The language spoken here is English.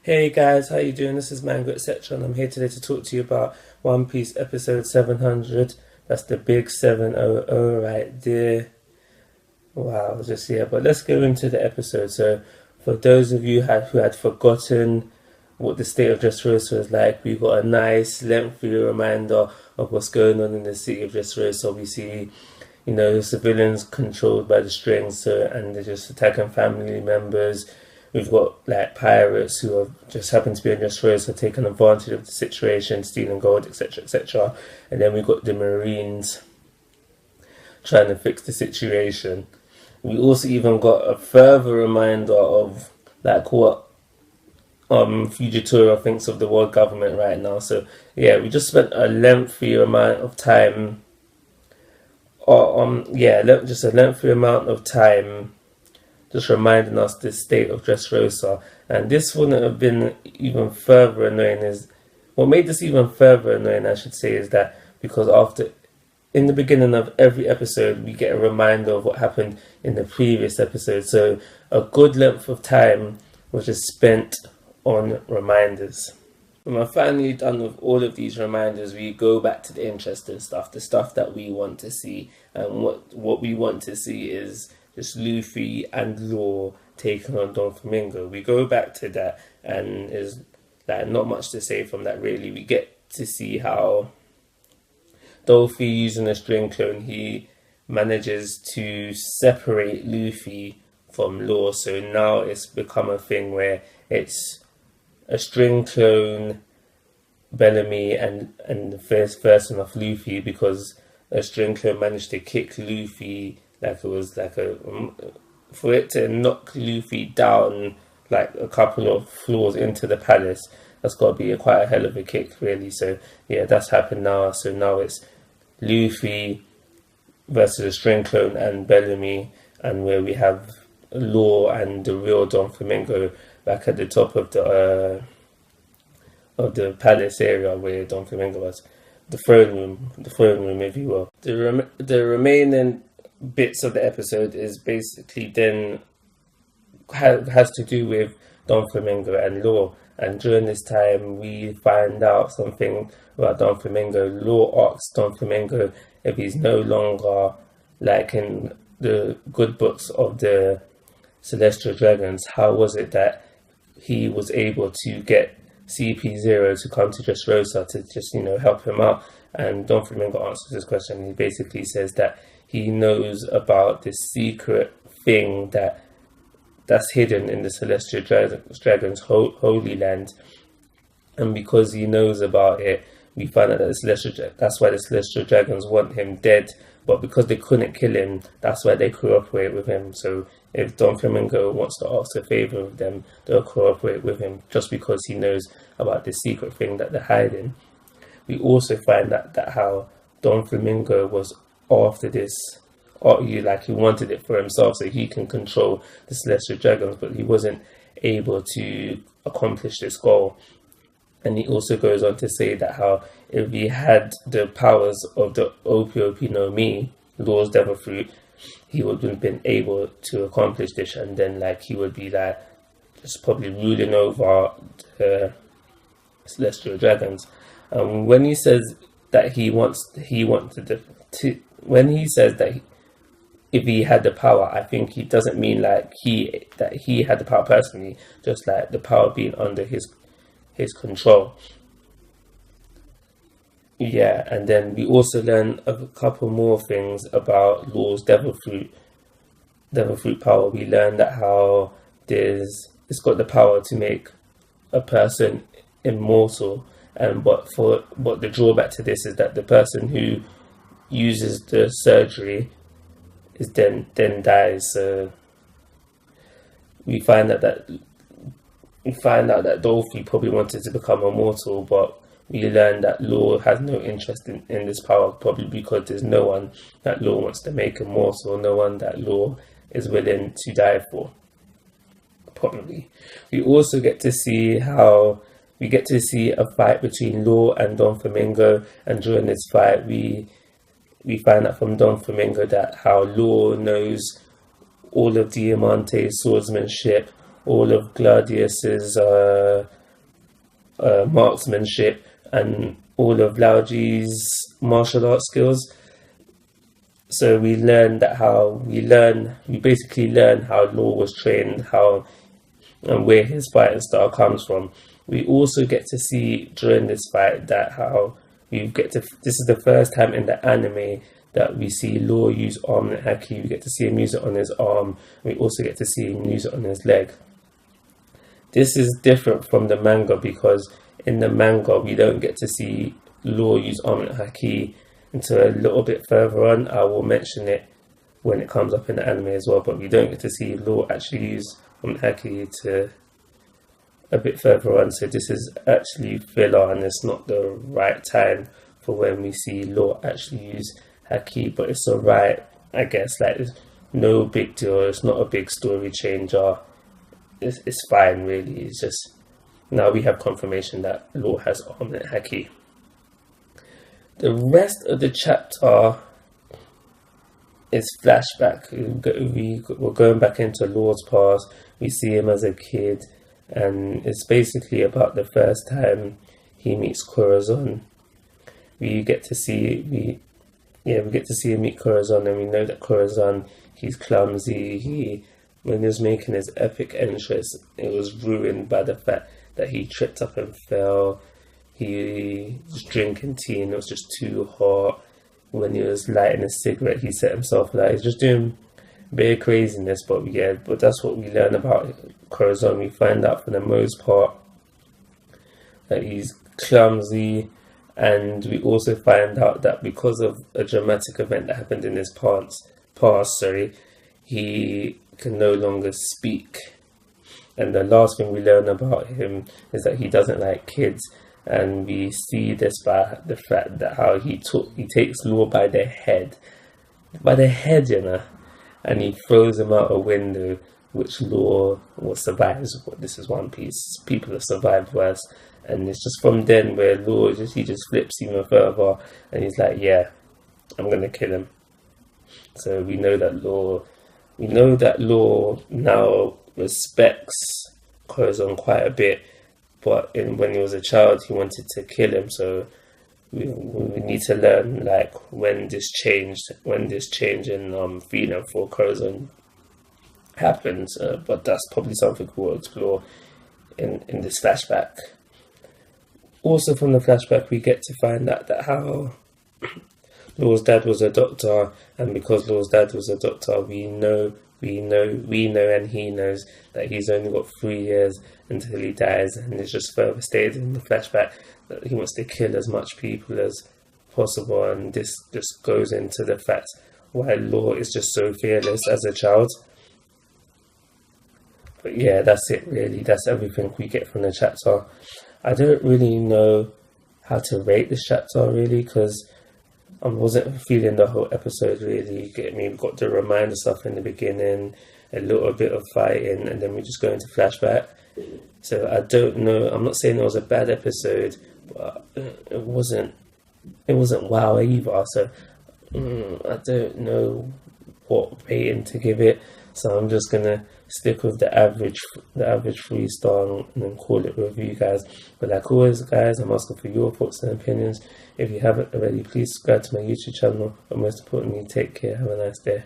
Hey guys, how you doing? This is Mango etc. and I'm here today to talk to you about One Piece episode 700. That's the big 700 right there. Wow, just yeah, but let's go into the episode. So for those of you who had forgotten what the state of Dressrosa was like, we got a nice lengthy reminder of what's going on in the city of Dressrosa. We see, civilians controlled by the strings, and they're just attacking family members. We've got like pirates who have just happened to be on Dressrosa, taking advantage of the situation, stealing gold, etc., etc. And then we've got the Marines trying to fix the situation. We also even got a further reminder of like what Fujitora thinks of the world government right now. So yeah, we just spent a lengthy amount of time, just a lengthy amount of time, just reminding us the state of Dressrosa. And this wouldn't have been even further annoying. Is what made this even further annoying, I should say, is that because in the beginning of every episode, we get a reminder of what happened in the previous episode. So a good length of time was just spent on reminders. When we're finally done with all of these reminders, we go back to the interesting stuff, the stuff that we want to see. And what we want to see is just Luffy and Law taking on Don Flamingo. We go back to that, and there's like not much to say from that really. We get to see how Dolphy, using a string clone, he manages to separate Luffy from Law. So now it's become a thing where it's a string clone, Bellamy, and the first version of Luffy, because a string clone managed to kick Luffy like it was like for it to knock Luffy down like a couple of floors into the palace. That's got to be quite a hell of a kick, really. So yeah, that's happened now. So now it's Luffy versus a string clone and Bellamy, and where we have Law and the real Don Flamingo back at the top of the palace area where Don Flamingo was, the throne room, if you will. The remaining bits of the episode is basically then has to do with Don Flamingo and Law. And during this time, we find out something about Don Flamingo. Law asks Don Flamingo if he's no longer like in the good books of the Celestial Dragons. How was it that he was able to get CP0 to come to Dressrosa to just, help him out? And Don Flamingo answers this question. He basically says that he knows about this secret thing that's hidden in the Celestial Dragon's Holy Land, and because he knows about it, we find out that that's why the Celestial Dragons want him dead. But because they couldn't kill him, that's why they cooperate with him. So if Don Flamingo wants to ask a favor of them, they'll cooperate with him just because he knows about this secret thing that they're hiding. We also find that how Don Flamingo was after this, like he wanted it for himself so he can control the Celestial Dragons, but he wasn't able to accomplish this goal. And he also goes on to say that how if he had the powers of the Opio no Mi, Law's Devil Fruit, he would have been able to accomplish this, and then like he would be like just probably ruling over the Celestial Dragons. When he says that when he says that if he had the power, I think he doesn't mean like that he had the power personally, just like the power being under his control. Yeah, and then we also learn a couple more things about Law's Devil Fruit power. We learn that how it's got the power to make a person immortal, but the drawback to this is that the person who uses the surgery is then dies. So we find out that Dolphy probably wanted to become immortal, but we learn that Law has no interest in this power, probably because there's no one that Law wants to make immortal, no one that Law is willing to die for, probably. We also get to see a fight between Law and Don Flamingo, and during this fight we find out from Don Flamingo that how Law knows all of Diamante's swordsmanship, all of Gladius's marksmanship and all of Laoji's martial arts skills. So we basically learn how Law was trained, how and where his fighting style comes from. We also get to see during this fight this is the first time in the anime that we see Law use arm haki. We get to see him use it on his arm. We also get to see him use it on his leg. This is different from the manga because in the manga we don't get to see Law use arm haki until a little bit further on. I will mention it when it comes up in the anime as well, but we don't get to see Law actually use arm haki to a bit further on. So this is actually filler, and it's not the right time for when we see Law actually use haki, but it's alright, I guess. Like, it's no big deal. It's not a big story changer. It's fine, really. It's just now we have confirmation that Law has arm haki. The rest of the chapter is flashback. We're going back into Law's past. We see him as a kid, and it's basically about the first time he meets Corazon. We get to see him meet Corazon, and we know that Corazon, he's clumsy. When he was making his epic entrance, it was ruined by the fact that he tripped up and fell. He was drinking tea and it was just too hot. When he was lighting a cigarette, he set himself alight. He's just doing bit of craziness, but that's what we learn about Corazon. We find out for the most part that he's clumsy, and we also find out that because of a dramatic event that happened in his past, he can no longer speak. And the last thing we learn about him is that he doesn't like kids, and we see this by the fact that how he takes Law by the head, and he throws him out a window, which Law survives. This is One Piece. People have survived worse, and it's just from then where Law he just flips even further, and he's like, "Yeah, I'm gonna kill him." So we know that Law now respects Corazon quite a bit, but when he was a child, he wanted to kill him. So we need to learn like when this change in feeling for Corazon happens. But that's probably something we'll explore in this flashback. Also, from the flashback, we get to find out that how Law's dad was a doctor, and because Law's dad was a doctor, we know, and he knows that he's only got 3 years until he dies, and it's just further stated in the flashback that he wants to kill as much people as possible, and this just goes into the fact why Law is just so fearless as a child. But yeah, that's it really. That's everything we get from the chapter. I don't really know how to rate this chapter really, because I wasn't feeling the whole episode really. You get me? We've got the reminder stuff in the beginning, a little bit of fighting, and then we just go into flashback. So I don't know. I'm not saying it was a bad episode, but it wasn't wow either. So I don't know what rating to give it. So I'm just gonna stick with the average 3-star and then call it review, guys. But like always, guys, I'm asking for your thoughts and opinions. If you haven't already, please subscribe to my YouTube channel. But most importantly, take care. Have a nice day.